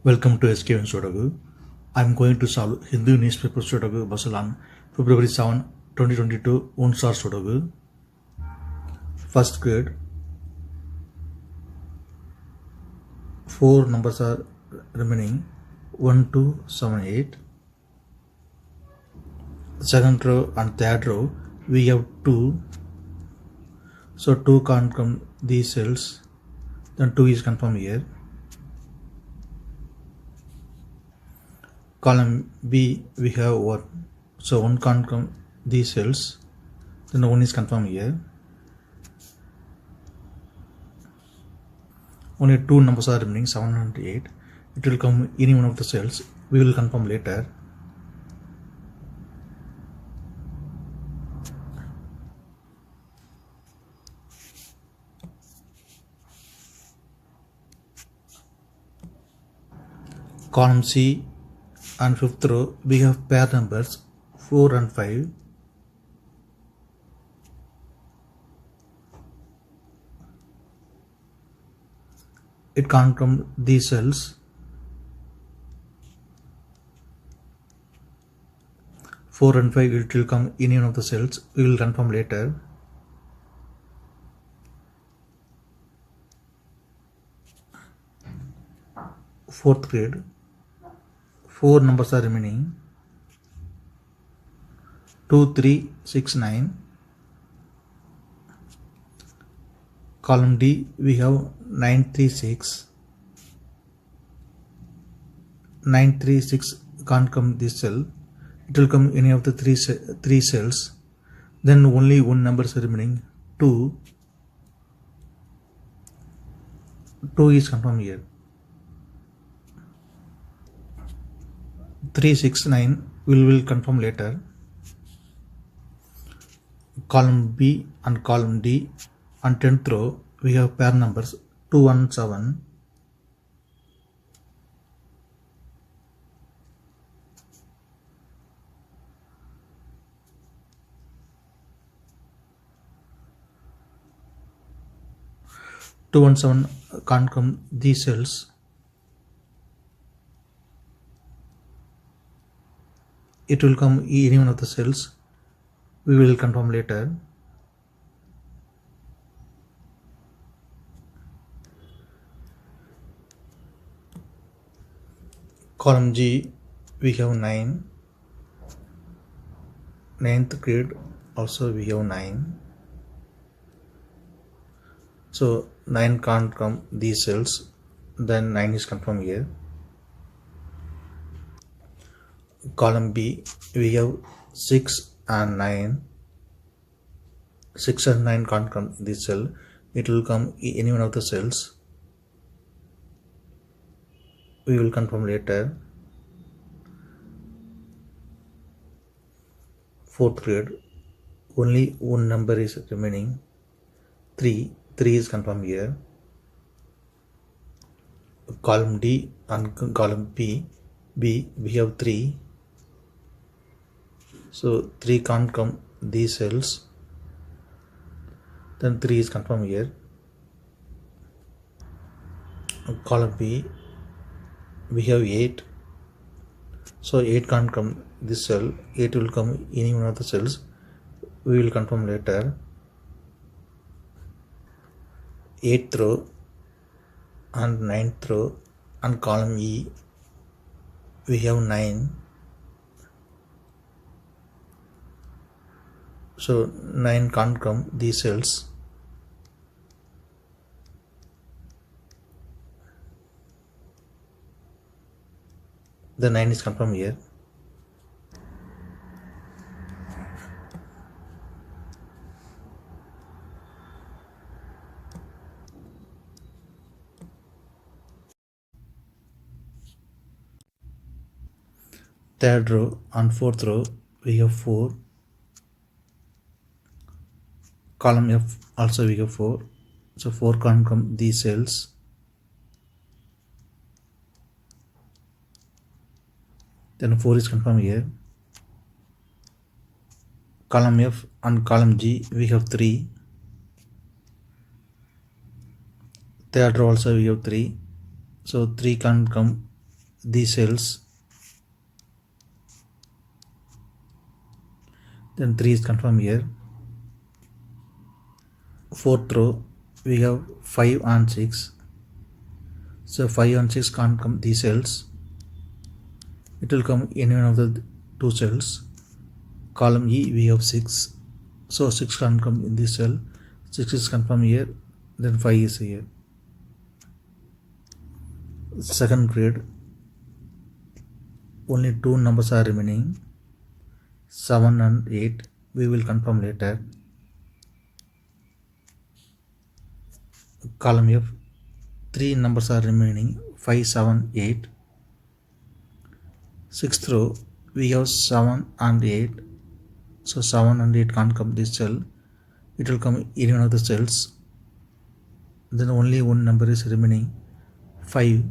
Welcome to SkVm Sudoku. I am going to solve Hindu newspaper Sudoku puzzle on February 7, 2022 Unsar Sudoku. First grade. 4 numbers are remaining 1, 2, 7, 8. Second row and third row we have 2. So 2 can't come these cells. Then 2 is confirmed here. Column B we have 1, so 1 can't come these cells, then 1 is confirmed here. Only 2 numbers are remaining, 7 and 8. It will come any one of the cells, we will confirm later. Column C and 5th row we have pair numbers 4 and 5. It can't come these cells. 4 and 5 it will come in one of the cells, we will confirm later. Fourth grade. 4 numbers are remaining 2, 3, 6, 9. Column D we have 9, 3, 6. 9, 3, 6 can't come this cell, it will come any of the three cells. Then only one number is remaining 2. 2 is confirmed here. 3, 6, 9 will confirm later. Column B and column D and 10th row we have pair numbers 2 and 7. Two and 7 can't come these cells. It will come any one of the cells, we will confirm later. Column G we have 9. 9th grade also we have 9. So 9 can't come these cells, then 9 is confirmed here. Column B we have 6 and 9. 6 and 9 can't come this cell, it will come any one of the cells, we will confirm later. Fourth grade. Only one number is remaining 3. 3 is confirmed here. Column D and column B we have 3. So 3 can't come these cells, then 3 is confirmed here. Column B we have 8. So 8 can't come this cell, 8 will come any one of the cells, we will confirm later. 8th row and 9th row and column E we have 9. So 9 can't come these cells. The 9 is confirmed here. Third row and 4th row we have 4. Column F also we have 4. So 4 can't come these cells. Then 4 is confirmed here. Column F and column G we have 3. Third row also we have 3. So 3 can't come these cells, then 3 is confirmed here. Fourth row we have 5 and 6. So 5 and 6 can't come these cells. It will come in one of the two cells. Column E we have 6. So 6 can't come in this cell. 6 is confirmed here. Then 5 is here. Second grade, only two numbers are remaining, 7 and 8. We will confirm later. Column F, 3 numbers are remaining, 5, 7, 8. Sixth row, we have 7 and 8. So 7 and 8 can't come this cell. It will come in one of the cells. Then only one number is remaining, 5.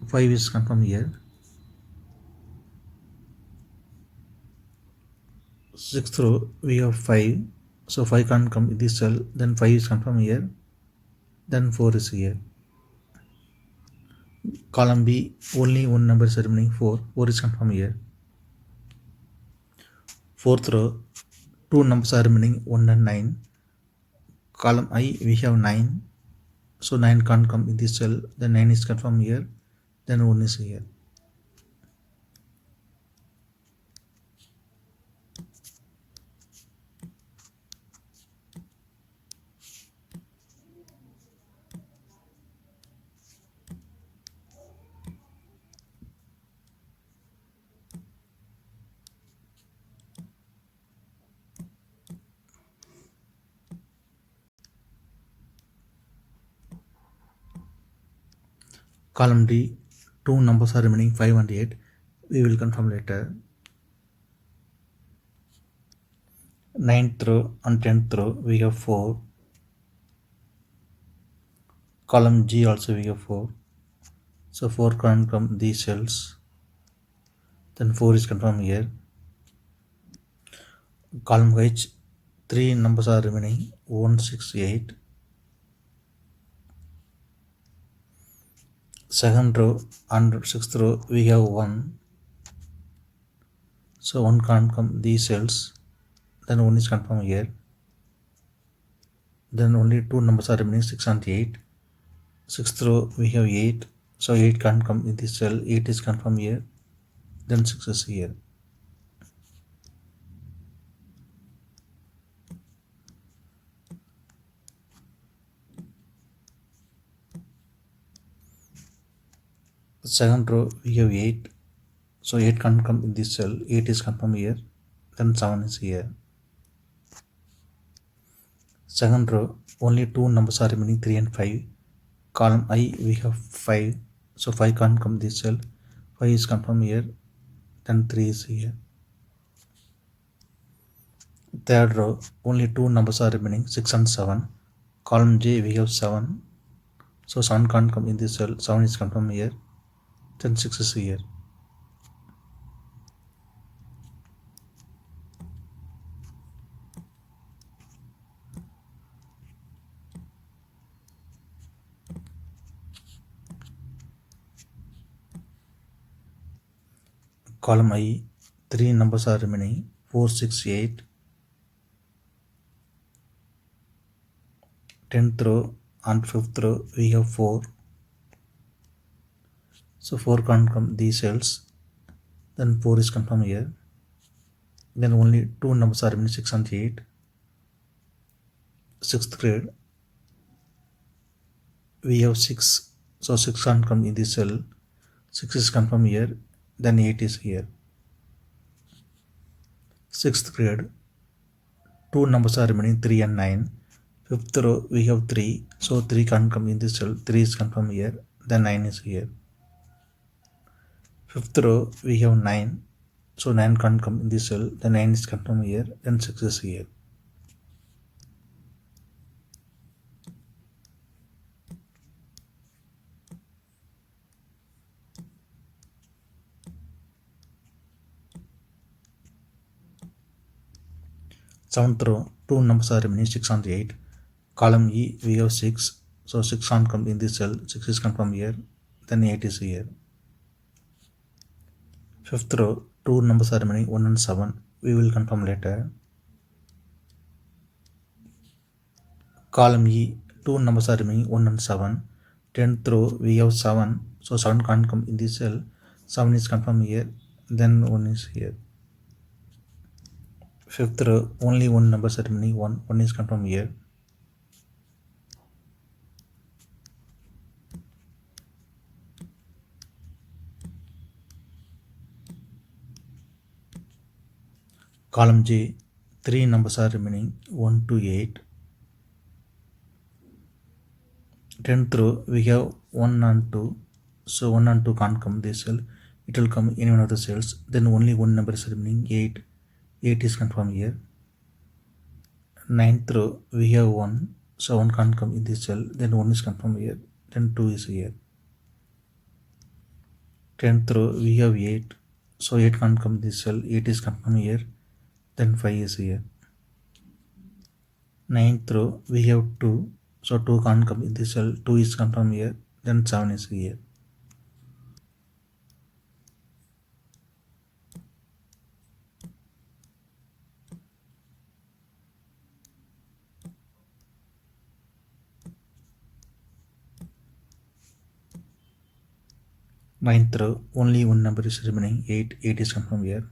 5 is confirmed here. Sixth row we have 5. So 5 can't come in this cell. Then 5 is confirmed here. Then 4 is here. Column B, only one number is remaining, 4. 4 is confirmed here. Fourth row, two numbers are remaining, 1 and 9. Column I, we have 9. So 9 can't come in this cell. Then 9 is confirmed here. Then 1 is here. Column D, two numbers are remaining, 5 and 8. We will confirm later. 9th row and 10th row we have 4. Column G also we have 4. So 4 can't come these cells. Then 4 is confirmed here. Column H, 3 numbers are remaining, 1, 6, 8. Second row and 6th row we have 1. So 1 can't come these cells. Then 1 is confirmed here. Then only two numbers are remaining, 6 and 8. 6th row we have 8. So 8 can't come in this cell. 8 is confirmed here. Then 6 is here. Second row we have 8. So 8 can't come in this cell. 8 is confirmed here. Then 7 is here. Second row, only two numbers are remaining, 3 and 5. Column I we have 5. So 5 can't come this cell. 5 is confirmed here. Then 3 is here. Third row, only two numbers are remaining, 6 and 7. Column J we have 7. So 7 can't come in this cell. 7 is confirmed here. Then 6 is here. Column I, 3 numbers are remaining, 4, 6, 8. 10th row and 5th row we have 4. So 4 can't come these cells. Then 4 is confirmed here. Then only two numbers are remaining, 6 and 8. 6th grade we have 6. So 6 can't come in this cell. 6 is confirmed here. Then 8 is here. 6th grade, two numbers are remaining, 3 and 9. 5th row we have 3. So 3 can't come in this cell. 3 is confirmed here. Then 9 is here. 5th row we have 9. So 9 can't come in this cell. Then 9 is confirmed here. Then 6 is here. Seventh row, two numbers are remaining, 6 and 8. Column E we have 6. So 6 can't come in this cell. 6 is confirmed here. Then 8 is here. Fifth row, two numbers are remaining 1 and 7. We will confirm later. Column E, two numbers are remaining 1 and 7. 10th row, we have 7. So 7 can't come in this cell. 7 is confirmed here. Then 1 is here. Fifth row, only one number is remaining 1. 1 is confirmed here. Column J, three numbers are remaining 1 to 8. 10th row, we have 1 and 2. So 1 and 2 can't come this cell. It will come in one of the cells. Then only one number is remaining 8. 8 is confirmed here. 9th row, we have 1. So 1 can't come in this cell. Then 1 is confirmed here. Then 2 is here. 10th row, we have 8. So 8 can't come in this cell. 8 is confirmed here. Then 5 is here. 9th row, we have 2. So 2 can't come in this cell. 2 is confirmed here. Then 7 is here. Ninth row, only one number is remaining 8. 8 is confirmed here.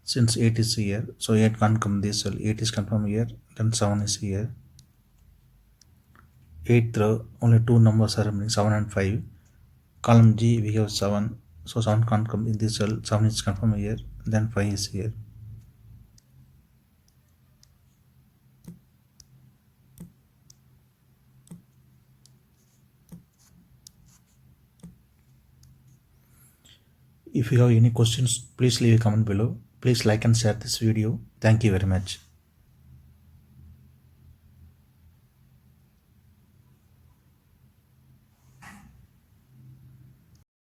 Since 8 is here, so 8 can't come this cell. 8 is confirmed here. Then 7 is here. 8th row, only two numbers are remaining 7 and 5. Column G, we have 7. So 7 can't come in this cell. 7 is confirmed here. Then 5 is here. If you have any questions, please leave a comment below. Please like and share this video. Thank you very much.